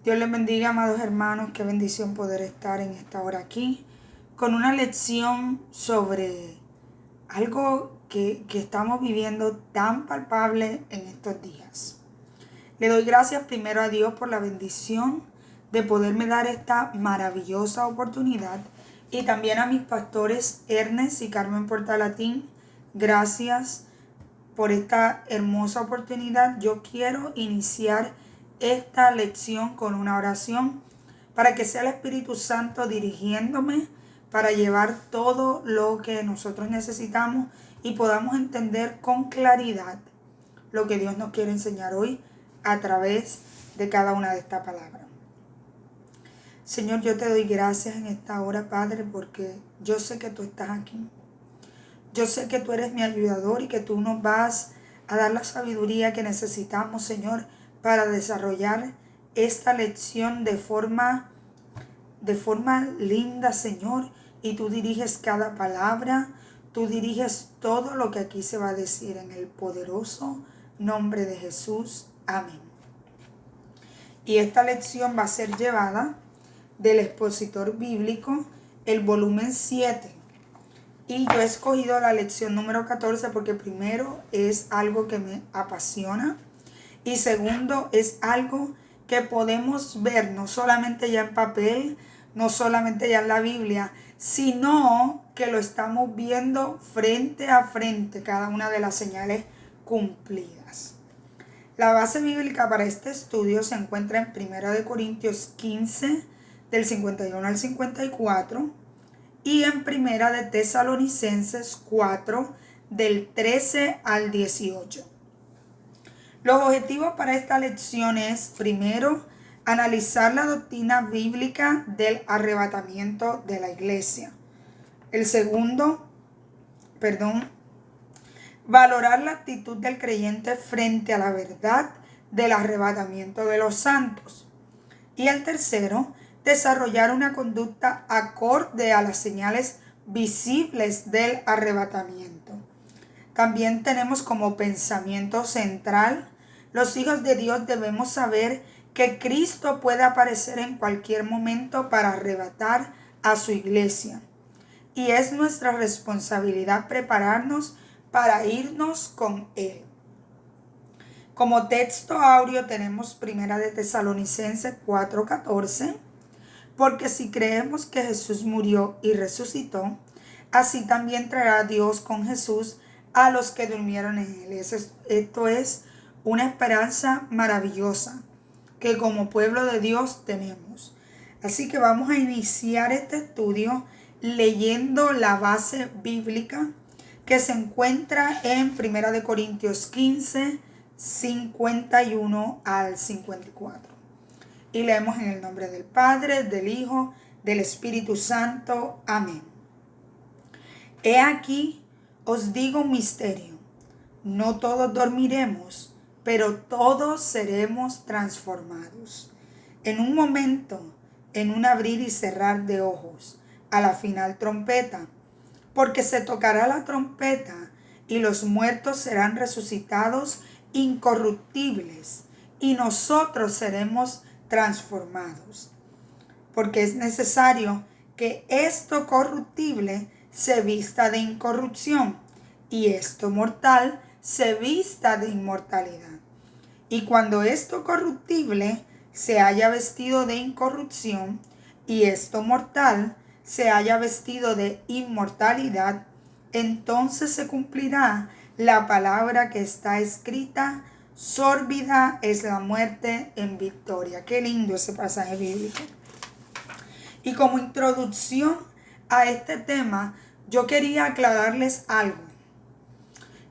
Dios les bendiga, amados hermanos. Qué bendición poder estar en esta hora aquí con una lección sobre algo que estamos viviendo tan palpable en estos días. Le doy gracias primero a Dios por la bendición de poderme dar esta maravillosa oportunidad y también a mis pastores Ernest y Carmen Portalatín. Gracias por esta hermosa oportunidad. Yo quiero iniciar esta lección con una oración para que sea el Espíritu Santo dirigiéndome para llevar todo lo que nosotros necesitamos y podamos entender con claridad lo que Dios nos quiere enseñar hoy a través de cada una de estas palabras. Señor, yo te doy gracias en esta hora, Padre, porque yo sé que tú estás aquí. Yo sé que tú eres mi ayudador y que tú nos vas a dar la sabiduría que necesitamos, Señor, para desarrollar esta lección de forma linda, Señor. Y tú diriges cada palabra, tú diriges todo lo que aquí se va a decir en el poderoso nombre de Jesús. Amén. Y esta lección va a ser llevada del expositor bíblico, el volumen 7. Y yo he escogido la lección número 14 porque primero es algo que me apasiona y segundo es algo que podemos ver no solamente ya en papel, no solamente ya en la Biblia, sino que lo estamos viendo frente a frente, cada una de las señales cumplidas. La base bíblica para este estudio se encuentra en 1 Corintios 15, del 51 al 54, y en Primera de Tesalonicenses 4, del 13 al 18. Los objetivos para esta lección es, primero, analizar la doctrina bíblica del arrebatamiento de la iglesia. El segundo, valorar la actitud del creyente frente a la verdad del arrebatamiento de los santos. Y el tercero, desarrollar una conducta acorde a las señales visibles del arrebatamiento. También tenemos como pensamiento central, los hijos de Dios debemos saber que Cristo puede aparecer en cualquier momento para arrebatar a su iglesia. Y es nuestra responsabilidad prepararnos para irnos con Él. Como texto áureo tenemos 1 de Tesalonicenses 4:14, porque si creemos que Jesús murió y resucitó, así también traerá Dios con Jesús a los que durmieron en Él. Esto es una esperanza maravillosa que como pueblo de Dios tenemos. Así que vamos a iniciar este estudio leyendo la base bíblica que se encuentra en 1 Corintios 15, 51 al 54. Y leemos en el nombre del Padre, del Hijo, del Espíritu Santo. Amén. He aquí, os digo un misterio. No todos dormiremos, pero todos seremos transformados. En un momento, en un abrir y cerrar de ojos, a la final trompeta. Porque se tocará la trompeta y los muertos serán resucitados incorruptibles y nosotros seremos transformados. Porque es necesario que esto corruptible se vista de incorrupción y esto mortal se vista de inmortalidad. Y cuando esto corruptible se haya vestido de incorrupción y esto mortal se haya vestido de inmortalidad, entonces se cumplirá la palabra que está escrita: sórbida es la muerte en victoria. Qué lindo ese pasaje bíblico. Y como introducción a este tema, yo quería aclararles algo.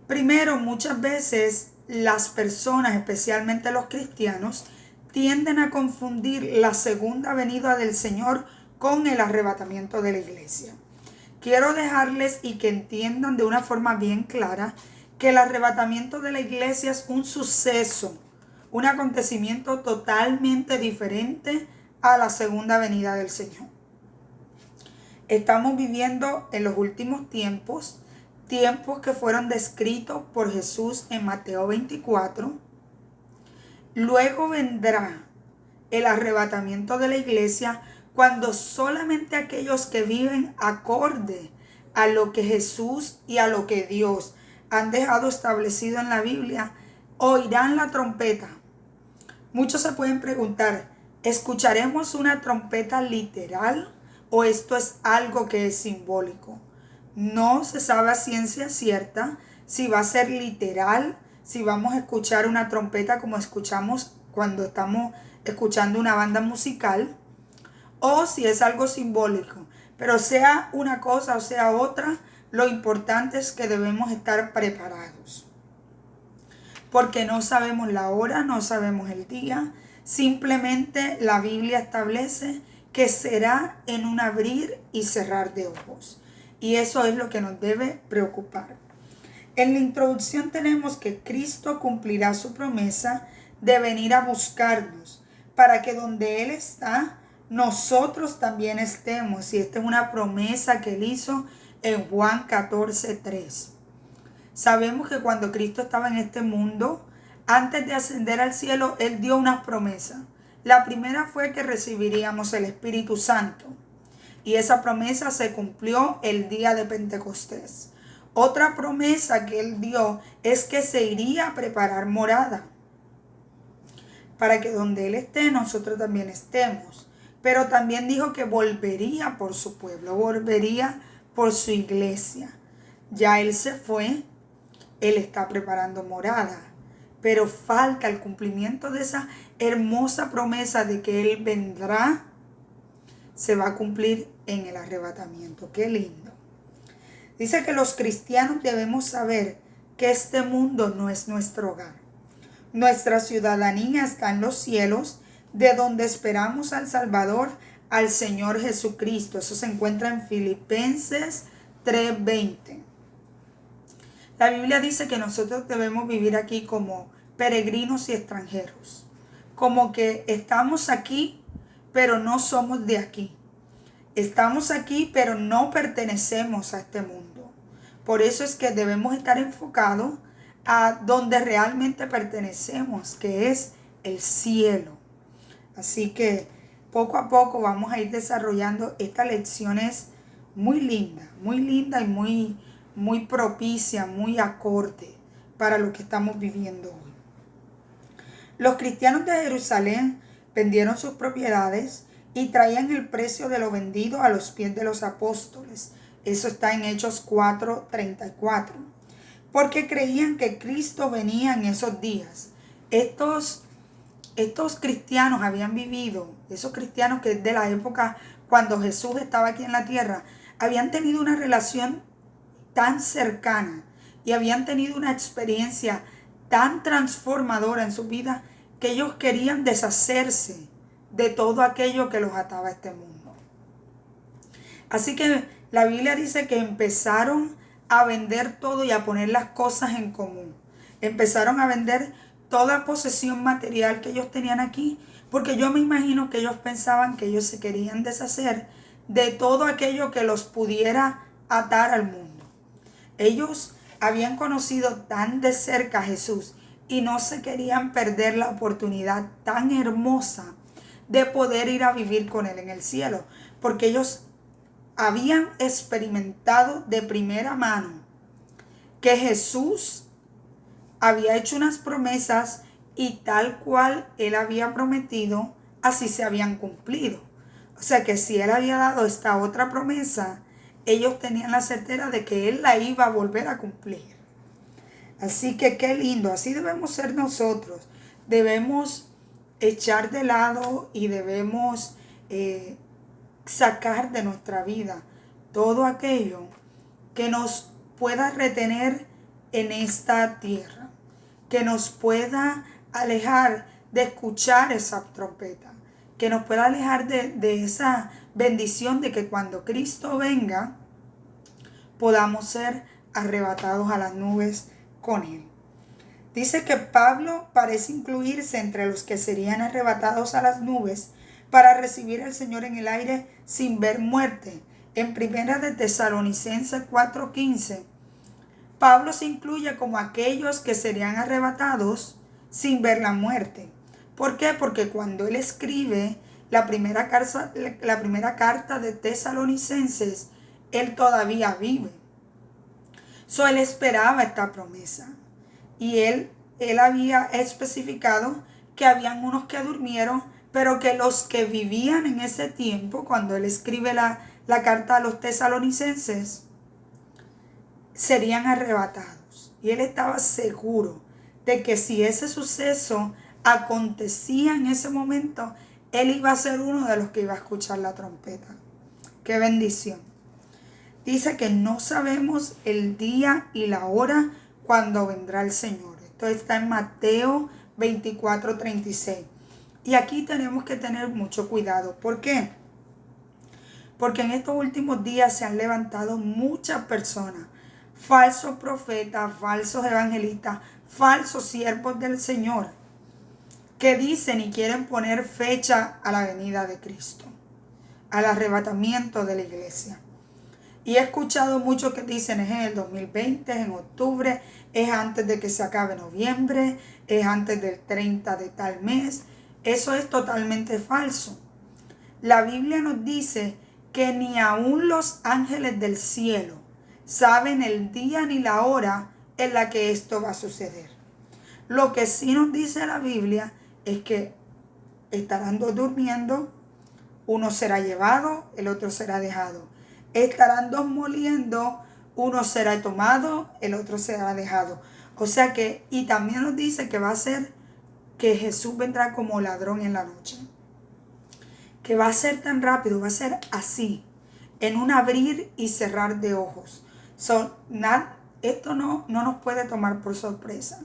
Primero, muchas veces las personas, especialmente los cristianos, tienden a confundir la segunda venida del Señor con el arrebatamiento de la iglesia. Quiero dejarles y que entiendan de una forma bien clara que el arrebatamiento de la iglesia es un suceso, un acontecimiento totalmente diferente a la segunda venida del Señor. Estamos viviendo en los últimos tiempos que fueron descritos por Jesús en Mateo 24. Luego vendrá el arrebatamiento de la iglesia cuando solamente aquellos que viven acorde a lo que Jesús y a lo que Dios han dejado establecido en la Biblia oirán la trompeta. Muchos se pueden preguntar, ¿escucharemos una trompeta literal o esto es algo que es simbólico? No se sabe a ciencia cierta si va a ser literal, si vamos a escuchar una trompeta como escuchamos cuando estamos escuchando una banda musical, o si es algo simbólico. Pero sea una cosa o sea otra, lo importante es que debemos estar preparados. Porque no sabemos la hora, no sabemos el día. Simplemente la Biblia establece que será en un abrir y cerrar de ojos. Y eso es lo que nos debe preocupar. En la introducción tenemos que Cristo cumplirá su promesa de venir a buscarnos para que donde Él está, nosotros también estemos. Y esta es una promesa que Él hizo en Juan 14:3. Sabemos que cuando Cristo estaba en este mundo, antes de ascender al cielo, Él dio unas promesas. La primera fue que recibiríamos el Espíritu Santo. Y esa promesa se cumplió el día de Pentecostés. Otra promesa que Él dio es que se iría a preparar morada, para que donde Él esté, nosotros también estemos. Pero también dijo que volvería por su pueblo, volvería por su iglesia. Ya Él se fue, Él está preparando morada, pero falta el cumplimiento de esa hermosa promesa de que Él vendrá, se va a cumplir en el arrebatamiento. Qué lindo. Dice que los cristianos debemos saber que este mundo no es nuestro hogar. Nuestra ciudadanía está en los cielos, de donde esperamos al Salvador, al Señor Jesucristo. Eso se encuentra en Filipenses 3:20. La Biblia dice que nosotros debemos vivir aquí como peregrinos y extranjeros. Como que estamos aquí, pero no somos de aquí. Estamos aquí, pero no pertenecemos a este mundo. Por eso es que debemos estar enfocados a donde realmente pertenecemos, que es el cielo. Así que poco a poco vamos a ir desarrollando estas lecciones muy lindas y muy propicia, muy acorde para lo que estamos viviendo hoy. Los cristianos de Jerusalén vendieron sus propiedades y traían el precio de lo vendido a los pies de los apóstoles. Eso está en Hechos 4:34. Porque creían que Cristo venía en esos días. Estos cristianos habían vivido, esos cristianos que es de la época cuando Jesús estaba aquí en la tierra, habían tenido una relación tan cercana y habían tenido una experiencia tan transformadora en su vida que ellos querían deshacerse de todo aquello que los ataba a este mundo. Así que la Biblia dice que empezaron a vender todo y a poner las cosas en común. Empezaron a vender toda posesión material que ellos tenían aquí, porque yo me imagino que ellos pensaban que ellos se querían deshacer de todo aquello que los pudiera atar al mundo. Ellos habían conocido tan de cerca a Jesús y no se querían perder la oportunidad tan hermosa de poder ir a vivir con Él en el cielo, porque ellos habían experimentado de primera mano que Jesús había hecho unas promesas y tal cual Él había prometido, así se habían cumplido. O sea que si Él había dado esta otra promesa, ellos tenían la certeza de que Él la iba a volver a cumplir. Así que qué lindo, así debemos ser nosotros. Debemos echar de lado y debemos sacar de nuestra vida todo aquello que nos pueda retener en esta tierra, que nos pueda alejar de escuchar esa trompeta, que nos pueda alejar de esa bendición de que cuando Cristo venga podamos ser arrebatados a las nubes con Él. Dice que Pablo parece incluirse entre los que serían arrebatados a las nubes para recibir al Señor en el aire sin ver muerte. En Primera de Tesalonicenses 4:15, Pablo se incluye como aquellos que serían arrebatados sin ver la muerte. ¿Por qué? Porque cuando él escribe la primera carta de Tesalonicenses, él todavía vive. Él esperaba esta promesa. Y él había especificado que habían unos que durmieron, pero que los que vivían en ese tiempo, cuando él escribe la carta a los tesalonicenses, serían arrebatados. Y él estaba seguro de que si ese suceso acontecía en ese momento, él iba a ser uno de los que iba a escuchar la trompeta. ¡Qué bendición! Dice que no sabemos el día y la hora cuando vendrá el Señor. Esto está en Mateo 24:36. Y aquí tenemos que tener mucho cuidado. ¿Por qué? Porque en estos últimos días se han levantado muchas personas, falsos profetas, falsos evangelistas, falsos siervos del Señor, que dicen y quieren poner fecha a la venida de Cristo, al arrebatamiento de la iglesia. Y he escuchado muchos que dicen es en el 2020, es en octubre, es antes de que se acabe noviembre, es antes del 30 de tal mes. Eso es totalmente falso. La Biblia nos dice que ni aun los ángeles del cielo saben el día ni la hora en la que esto va a suceder. Lo que sí nos dice la Biblia es que estarán dos durmiendo, uno será llevado, el otro será dejado. Estarán dos moliendo, uno será tomado, el otro será dejado. O sea que, y también nos dice que va a ser que Jesús vendrá como ladrón en la noche. Que va a ser tan rápido, va a ser así, en un abrir y cerrar de ojos. Esto no nos puede tomar por sorpresa.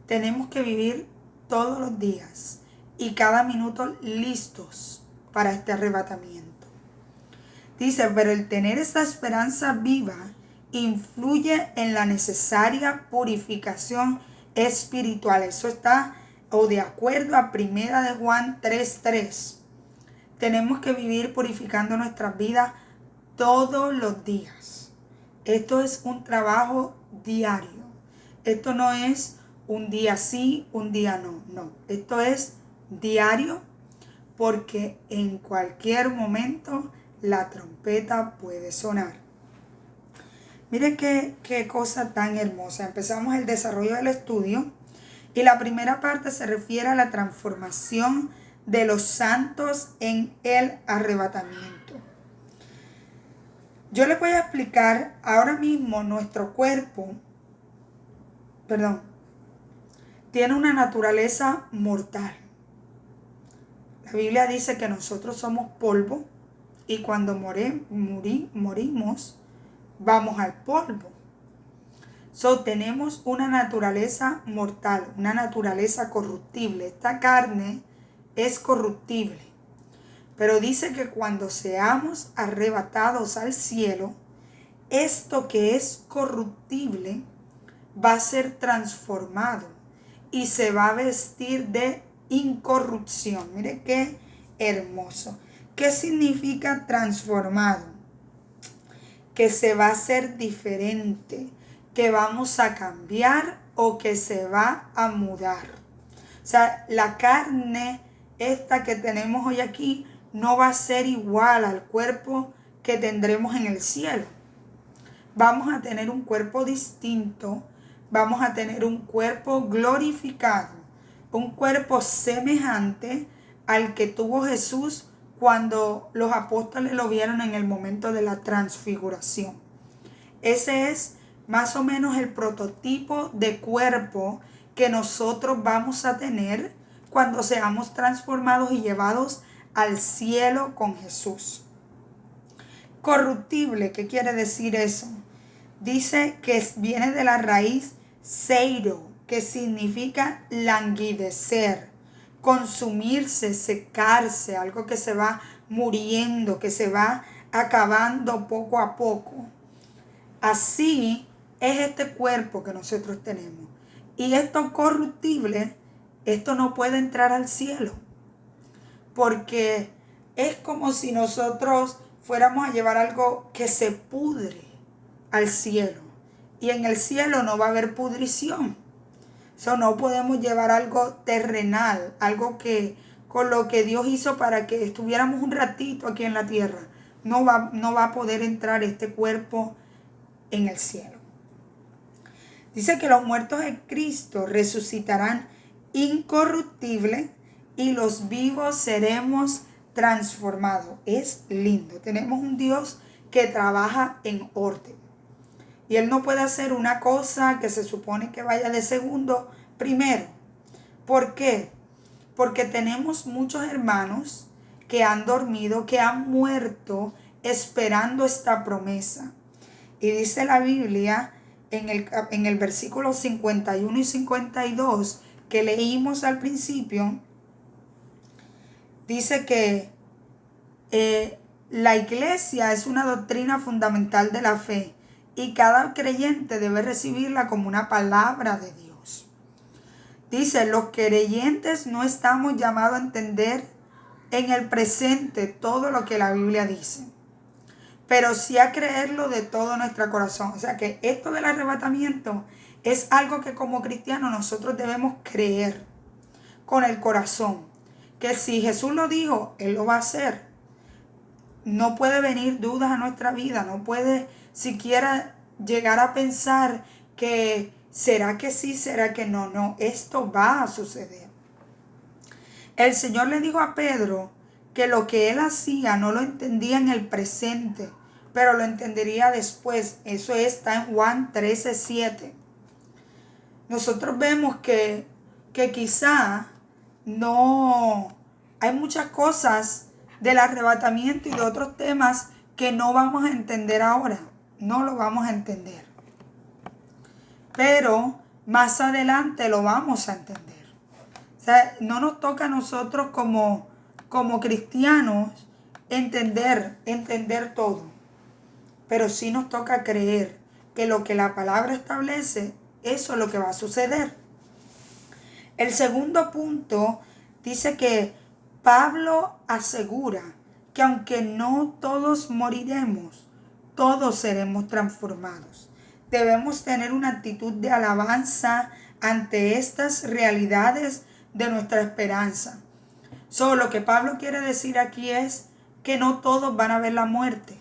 Tenemos que vivir todos los días y cada minuto listos para este arrebatamiento. Dice, pero el tener esta esperanza viva influye en la necesaria purificación espiritual. Eso está o de acuerdo a 1 de Juan 3:3. Tenemos que vivir purificando nuestras vidas todos los días. Esto es un trabajo diario. Esto no es un día sí, un día no. No, esto es diario porque en cualquier momento la trompeta puede sonar. Mire qué cosa tan hermosa. Empezamos el desarrollo del estudio y la primera parte se refiere a la transformación de los santos en el arrebatamiento. Yo les voy a explicar ahora mismo nuestro cuerpo, tiene una naturaleza mortal. La Biblia dice que nosotros somos polvo y cuando morimos, vamos al polvo. Tenemos una naturaleza mortal, una naturaleza corruptible. Esta carne es corruptible. Pero dice que cuando seamos arrebatados al cielo, esto que es corruptible va a ser transformado y se va a vestir de incorrupción. Mire qué hermoso. ¿Qué significa transformado? Que se va a hacer diferente, que vamos a cambiar o que se va a mudar. O sea, la carne esta que tenemos hoy aquí no va a ser igual al cuerpo que tendremos en el cielo. Vamos a tener un cuerpo distinto, vamos a tener un cuerpo glorificado, un cuerpo semejante al que tuvo Jesús cuando los apóstoles lo vieron en el momento de la transfiguración. Ese es más o menos el prototipo de cuerpo que nosotros vamos a tener cuando seamos transformados y llevados al cielo con Jesús. Corruptible, ¿qué quiere decir eso? Dice que viene de la raíz seiro, que significa languidecer, consumirse, secarse, algo que se va muriendo, que se va acabando poco a poco. Así es este cuerpo que nosotros tenemos. Y esto corruptible, esto no puede entrar al cielo. Porque es como si nosotros fuéramos a llevar algo que se pudre al cielo. Y en el cielo no va a haber pudrición. So, no podemos llevar algo terrenal, algo que con lo que Dios hizo para que estuviéramos un ratito aquí en la tierra. No va a poder entrar este cuerpo en el cielo. Dice que los muertos en Cristo resucitarán incorruptibles y los vivos seremos transformados. Es lindo. Tenemos un Dios que trabaja en orden. Y Él no puede hacer una cosa que se supone que vaya de segundo primero. ¿Por qué? Porque tenemos muchos hermanos que han dormido, que han muerto esperando esta promesa. Y dice la Biblia en el versículo 51 y 52 que leímos al principio, dice que la iglesia es una doctrina fundamental de la fe y cada creyente debe recibirla como una palabra de Dios. Dice, los creyentes no estamos llamados a entender en el presente todo lo que la Biblia dice, pero sí a creerlo de todo nuestro corazón. O sea que esto del arrebatamiento es algo que como cristianos nosotros debemos creer con el corazón. Que si Jesús lo dijo, Él lo va a hacer. No puede venir dudas a nuestra vida. No puede siquiera llegar a pensar que será que sí, será que no. No, esto va a suceder. El Señor le dijo a Pedro que lo que él hacía no lo entendía en el presente, pero lo entendería después. Eso está en Juan 13:7. Nosotros vemos que quizá no hay muchas cosas del arrebatamiento y de otros temas que no vamos a entender ahora. No lo vamos a entender. Pero más adelante lo vamos a entender. O sea, no nos toca a nosotros como cristianos entender todo. Pero sí nos toca creer que lo que la palabra establece, eso es lo que va a suceder. El segundo punto dice que Pablo asegura que aunque no todos moriremos, todos seremos transformados. Debemos tener una actitud de alabanza ante estas realidades de nuestra esperanza. Lo que Pablo quiere decir aquí es que no todos van a ver la muerte,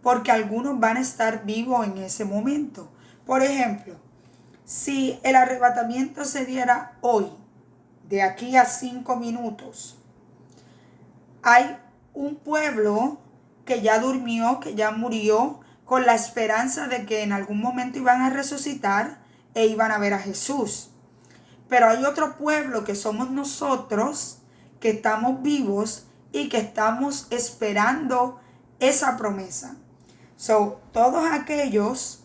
porque algunos van a estar vivos en ese momento. Por ejemplo, si el arrebatamiento se diera hoy, de aquí a 5 minutos, hay un pueblo que ya durmió, que ya murió, con la esperanza de que en algún momento iban a resucitar e iban a ver a Jesús. Pero hay otro pueblo que somos nosotros, que estamos vivos y que estamos esperando esa promesa. Todos aquellos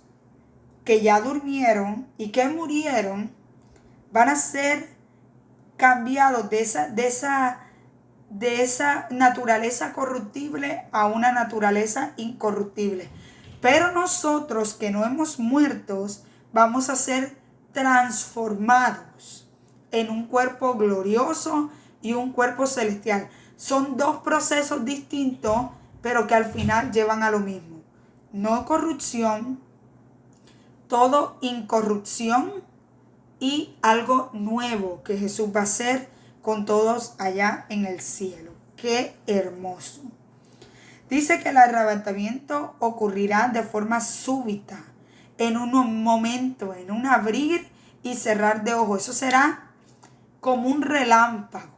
que ya durmieron y que murieron van a ser cambiados de esa naturaleza corruptible a una naturaleza incorruptible. Pero nosotros que no hemos muerto vamos a ser transformados en un cuerpo glorioso y un cuerpo celestial. Son dos procesos distintos, pero que al final llevan a lo mismo. No corrupción, todo incorrupción y algo nuevo que Jesús va a hacer con todos allá en el cielo. ¡Qué hermoso! Dice que el arrebatamiento ocurrirá de forma súbita, en un momento, en un abrir y cerrar de ojos. Eso será como un relámpago,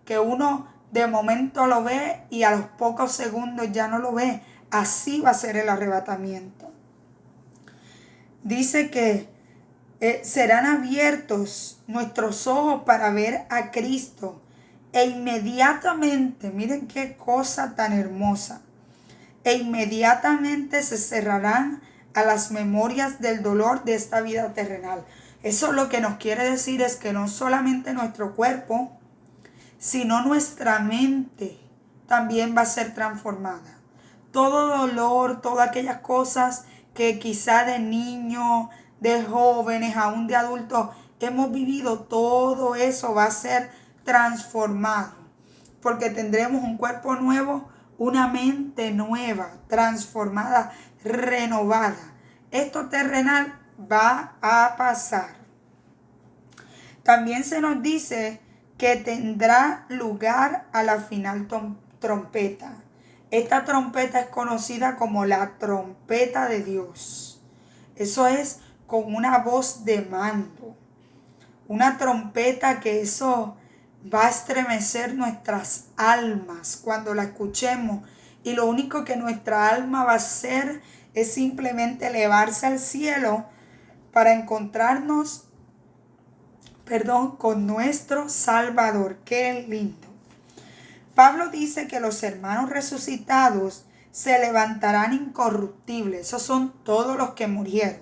que uno de momento lo ve y a los pocos segundos ya no lo ve. Así va a ser el arrebatamiento. Dice que serán abiertos nuestros ojos para ver a Cristo. E inmediatamente, miren qué cosa tan hermosa, e inmediatamente se cerrarán a las memorias del dolor de esta vida terrenal. Eso lo que nos quiere decir es que no solamente nuestro cuerpo, sino nuestra mente también va a ser transformada. Todo dolor, todas aquellas cosas que quizá de niños, de jóvenes, aún de adultos hemos vivido, todo eso va a ser transformado. Porque tendremos un cuerpo nuevo, una mente nueva, transformada, renovada. Esto terrenal va a pasar. También se nos dice que tendrá lugar a la final trompeta. Esta trompeta es conocida como la trompeta de Dios. Eso es con una voz de mando. Una trompeta que eso va a estremecer nuestras almas cuando la escuchemos. Y lo único que nuestra alma va a hacer es simplemente elevarse al cielo para encontrarnos, con nuestro Salvador. Qué lindo. Pablo dice que los hermanos resucitados se levantarán incorruptibles. Esos son todos los que murieron.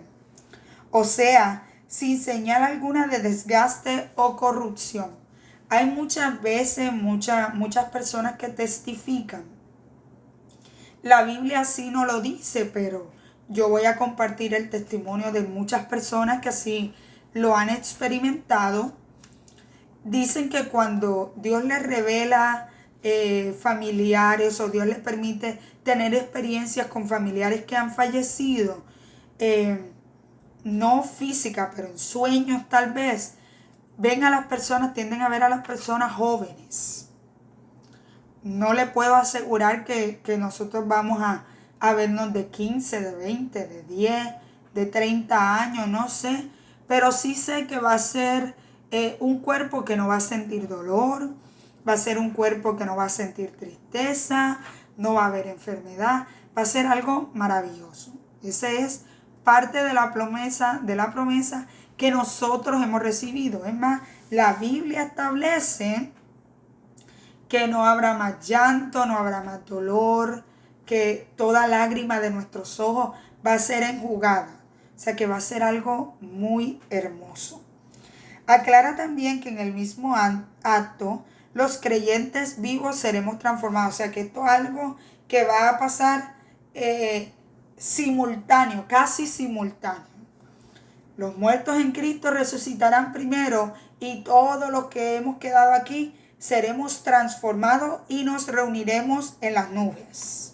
O sea, sin señal alguna de desgaste o corrupción. Hay muchas veces, muchas personas que testifican. La Biblia así no lo dice, pero yo voy a compartir el testimonio de muchas personas que así lo han experimentado. Dicen que cuando Dios les revela familiares o Dios les permite tener experiencias con familiares que han fallecido, no física, pero en sueños tal vez, ven a las personas, tienden a ver a las personas jóvenes. No le puedo asegurar que nosotros vamos a vernos de 15, de 20, de 10, de 30 años, no sé. Pero sí sé que va a ser un cuerpo que no va a sentir dolor, va a ser un cuerpo que no va a sentir tristeza, no va a haber enfermedad, va a ser algo maravilloso. Esa es parte de la promesa que nosotros hemos recibido. Es más, la Biblia establece que no habrá más llanto, no habrá más dolor, que toda lágrima de nuestros ojos va a ser enjugada. O sea que va a ser algo muy hermoso. Aclara también que en el mismo acto los creyentes vivos seremos transformados. O sea que esto es algo que va a pasar simultáneo, casi simultáneo. Los muertos en Cristo resucitarán primero y todos los que hemos quedado aquí seremos transformados y nos reuniremos en las nubes.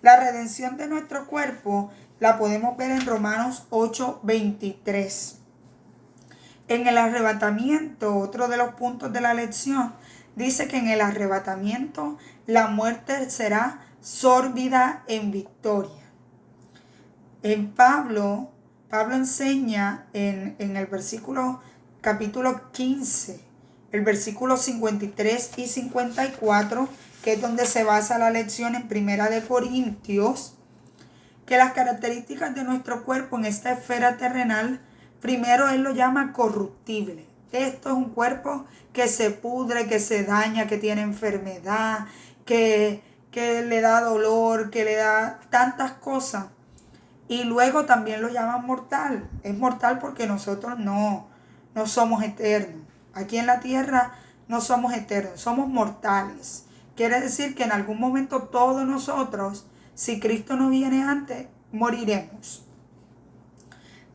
La redención de nuestro cuerpo la podemos ver en Romanos 8:23. En el arrebatamiento, otro de los puntos de la lección, dice que en el arrebatamiento la muerte será sórbida en victoria. En Pablo enseña en el capítulo 15, el versículo 53 y 54, que es donde se basa la lección en Primera de Corintios, que las características de nuestro cuerpo en esta esfera terrenal, primero él lo llama corruptible. Esto es un cuerpo que se pudre, que se daña, que tiene enfermedad, que le da dolor, que le da tantas cosas. Y luego también lo llaman mortal. Es mortal porque nosotros no somos eternos. Aquí en la tierra no somos eternos, somos mortales. Quiere decir que en algún momento todos nosotros, si Cristo no viene antes, moriremos.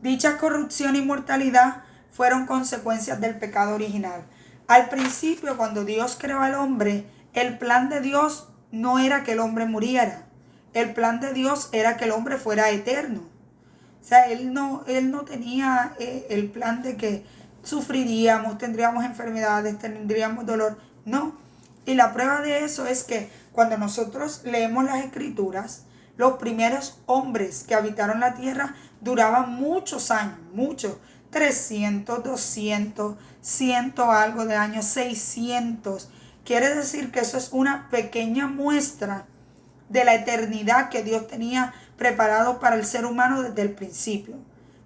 Dicha corrupción y mortalidad fueron consecuencias del pecado original. Al principio, cuando Dios creó al hombre, el plan de Dios no era que el hombre muriera. El plan de Dios era que el hombre fuera eterno. O sea, él no tenía el plan de que sufriríamos, tendríamos enfermedades, tendríamos dolor. No. Y la prueba de eso es que cuando nosotros leemos las Escrituras, los primeros hombres que habitaron la tierra duraban muchos años, muchos. 300, 200, 100 algo de años, 600. Quiere decir que eso es una pequeña muestra de la eternidad que Dios tenía preparado para el ser humano desde el principio.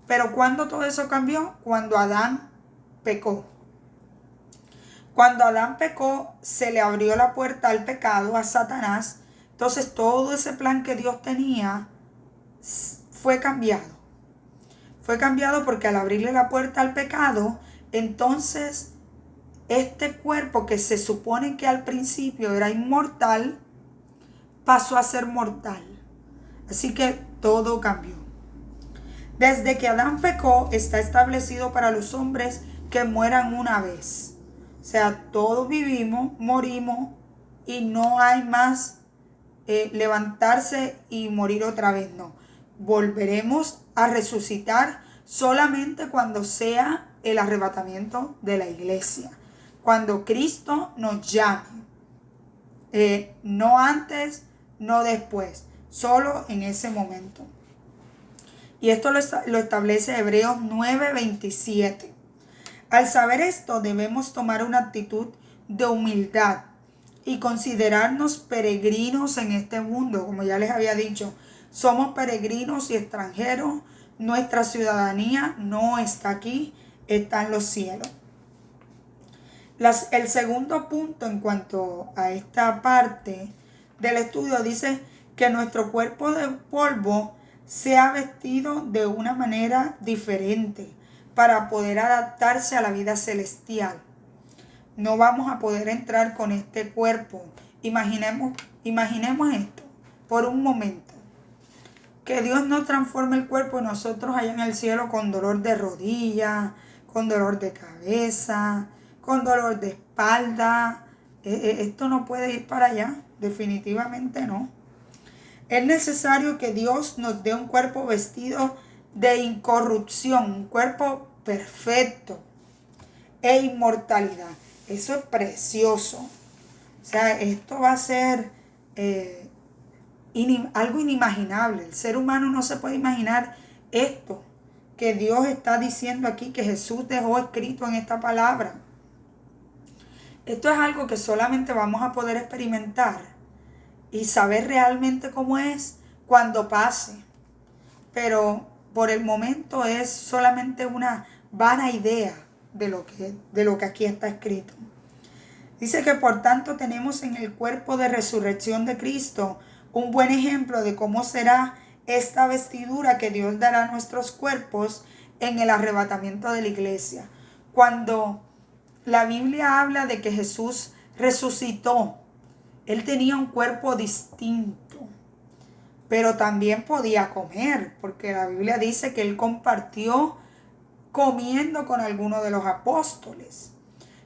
Pero ¿cuándo todo eso cambió? Cuando Adán pecó. Cuando Adán pecó, se le abrió la puerta al pecado, a Satanás. Entonces todo ese plan que Dios tenía fue cambiado. Fue cambiado porque al abrirle la puerta al pecado, entonces este cuerpo que se supone que al principio era inmortal, pasó a ser mortal. Así que todo cambió. Desde que Adán pecó, está establecido para los hombres que mueran una vez. O sea, todos vivimos, morimos y no hay más levantarse y morir otra vez. No. Volveremos a resucitar solamente cuando sea el arrebatamiento de la iglesia. Cuando Cristo nos llame. No antes, no después. Solo en ese momento. Y esto lo establece Hebreos 9:27. Al saber esto, debemos tomar una actitud de humildad y considerarnos peregrinos en este mundo. Como ya les había dicho, somos peregrinos y extranjeros. Nuestra ciudadanía no está aquí, está en los cielos. El segundo punto en cuanto a esta parte del estudio dice que nuestro cuerpo de polvo sea vestido de una manera diferente para poder adaptarse a la vida celestial. No vamos a poder entrar con este cuerpo. Imaginemos esto por un momento. Que Dios nos transforme el cuerpo y nosotros allá en el cielo con dolor de rodilla, con dolor de cabeza, con dolor de espalda. Esto no puede ir para allá. Definitivamente no. Es necesario que Dios nos dé un cuerpo vestido de incorrupción, un cuerpo perfecto e inmortalidad. Eso es precioso. O sea, esto va a ser algo inimaginable. El ser humano no se puede imaginar esto que Dios está diciendo aquí, que Jesús dejó escrito en esta palabra. Esto es algo que solamente vamos a poder experimentar y saber realmente cómo es cuando pase. Pero por el momento es solamente una vana idea de lo que aquí está escrito. Dice que por tanto tenemos en el cuerpo de resurrección de Cristo un buen ejemplo de cómo será esta vestidura que Dios dará a nuestros cuerpos en el arrebatamiento de la iglesia. Cuando la Biblia habla de que Jesús resucitó, Él tenía un cuerpo distinto, pero también podía comer, porque la Biblia dice que Él compartió comiendo con algunos de los apóstoles.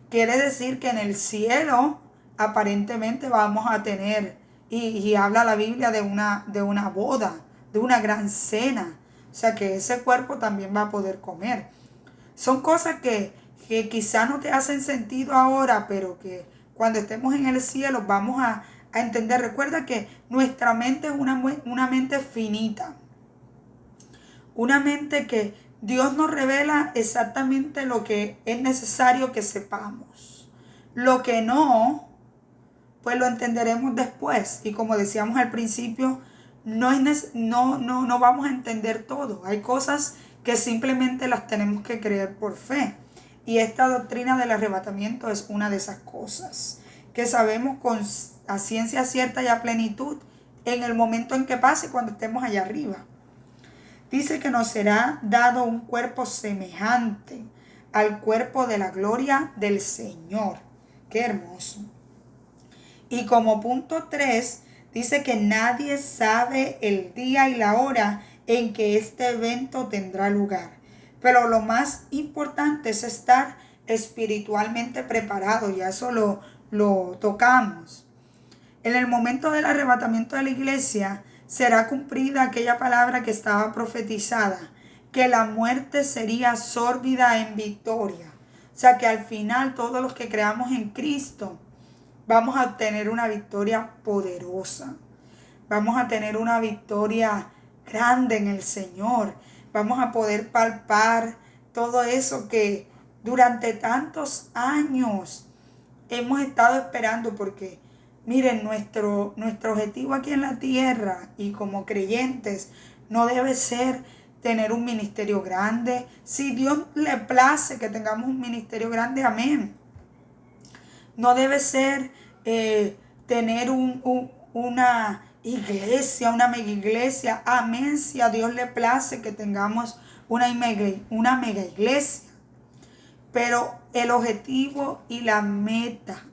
Quiere decir que en el cielo aparentemente vamos a tener, y habla la Biblia de una boda, de una gran cena. O sea que ese cuerpo también va a poder comer. Son cosas que quizá no te hacen sentido ahora, pero que cuando estemos en el cielo vamos a entender. Recuerda que nuestra mente es una mente finita. Una mente que Dios nos revela exactamente lo que es necesario que sepamos. Lo que no, pues lo entenderemos después. Y como decíamos al principio, no vamos a entender todo. Hay cosas que simplemente las tenemos que creer por fe. Y esta doctrina del arrebatamiento es una de esas cosas que sabemos a ciencia cierta y a plenitud en el momento en que pase, cuando estemos allá arriba. Dice que nos será dado un cuerpo semejante al cuerpo de la gloria del Señor. Qué hermoso. Y como punto 3, dice que nadie sabe el día y la hora en que este evento tendrá lugar. Pero lo más importante es estar espiritualmente preparado. Ya eso lo tocamos. En el momento del arrebatamiento de la iglesia será cumplida aquella palabra que estaba profetizada, que la muerte sería sórbida en victoria. O sea que al final todos los que creamos en Cristo vamos a obtener una victoria poderosa. Vamos a tener una victoria grande en el Señor. Vamos a poder palpar todo eso que durante tantos años hemos estado esperando, porque miren, nuestro objetivo aquí en la tierra y como creyentes no debe ser tener un ministerio grande. Si Dios le place que tengamos un ministerio grande, amén. No debe ser tener una iglesia, una mega iglesia, amén. Si a Dios le place que tengamos una mega iglesia. Pero el objetivo y la meta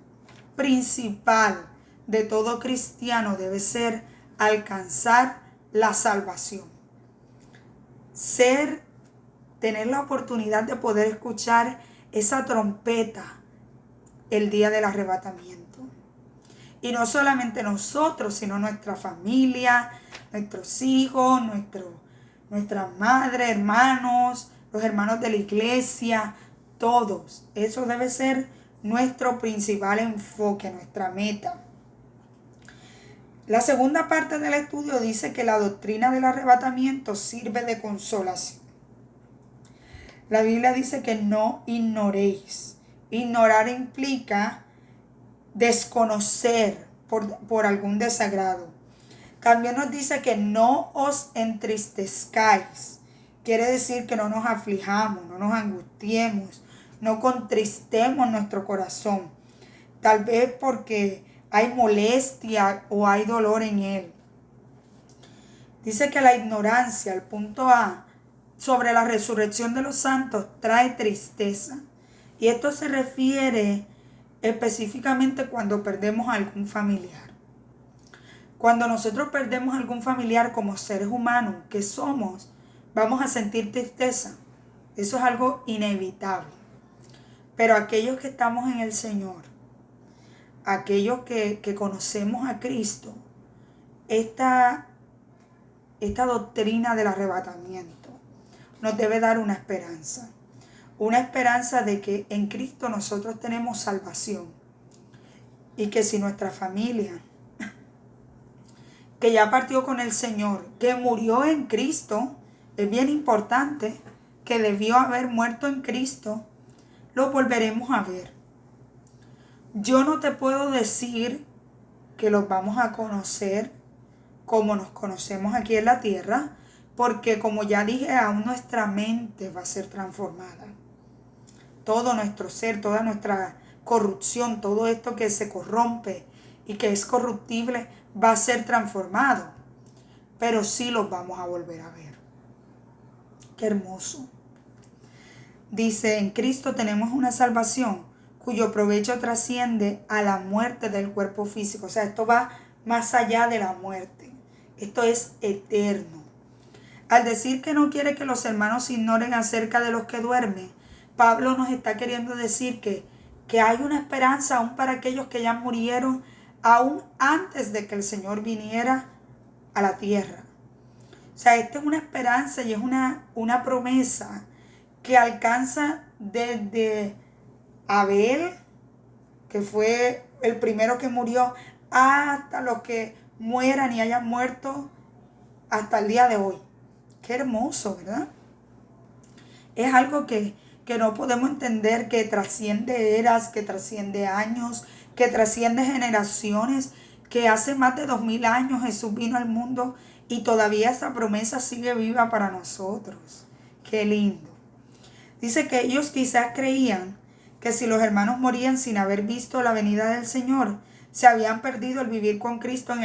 principal de todo cristiano debe ser alcanzar la salvación. Tener la oportunidad de poder escuchar esa trompeta el día del arrebatamiento. Y no solamente nosotros, sino nuestra familia, nuestros hijos, nuestras madres, hermanos, los hermanos de la iglesia. todos. Eso debe ser nuestro principal enfoque, nuestra meta. La segunda parte del estudio dice que la doctrina del arrebatamiento sirve de consolación. La Biblia dice que no ignoréis. Ignorar implica desconocer por algún desagrado. También nos dice que no os entristezcáis. Quiere decir que no nos aflijamos, no nos angustiemos, no contristemos nuestro corazón. Tal vez porque hay molestia o hay dolor en él. Dice que la ignorancia, el punto A, sobre la resurrección de los santos trae tristeza. Y esto se refiere específicamente cuando perdemos a algún familiar. Cuando nosotros perdemos a algún familiar como seres humanos que somos, vamos a sentir tristeza. Eso es algo inevitable. Pero aquellos que estamos en el Señor, aquellos que conocemos a Cristo, esta doctrina del arrebatamiento nos debe dar una esperanza. Una esperanza de que en Cristo nosotros tenemos salvación. Y que si nuestra familia, que ya partió con el Señor, que murió en Cristo, es bien importante, que debió haber muerto en Cristo, lo volveremos a ver. Yo no te puedo decir que los vamos a conocer como nos conocemos aquí en la tierra, porque como ya dije, aún nuestra mente va a ser transformada. Todo nuestro ser, toda nuestra corrupción, todo esto que se corrompe y que es corruptible, va a ser transformado. Pero sí los vamos a volver a ver. Qué hermoso. Dice, en Cristo tenemos una salvación cuyo provecho trasciende a la muerte del cuerpo físico. O sea, esto va más allá de la muerte. Esto es eterno. Al decir que no quiere que los hermanos ignoren acerca de los que duermen, Pablo nos está queriendo decir que hay una esperanza aún para aquellos que ya murieron, aún antes de que el Señor viniera a la tierra. O sea, esta es una esperanza y es una promesa que alcanza desde Abel, que fue el primero que murió, hasta los que mueran y hayan muerto hasta el día de hoy. Qué hermoso, ¿verdad? Es algo que no podemos entender, que trasciende eras, que trasciende años, que trasciende generaciones, que hace más de 2000 años Jesús vino al mundo y todavía esa promesa sigue viva para nosotros. Qué lindo. Dice que ellos quizás creían que si los hermanos morían sin haber visto la venida del Señor, se habían perdido el vivir con Cristo en el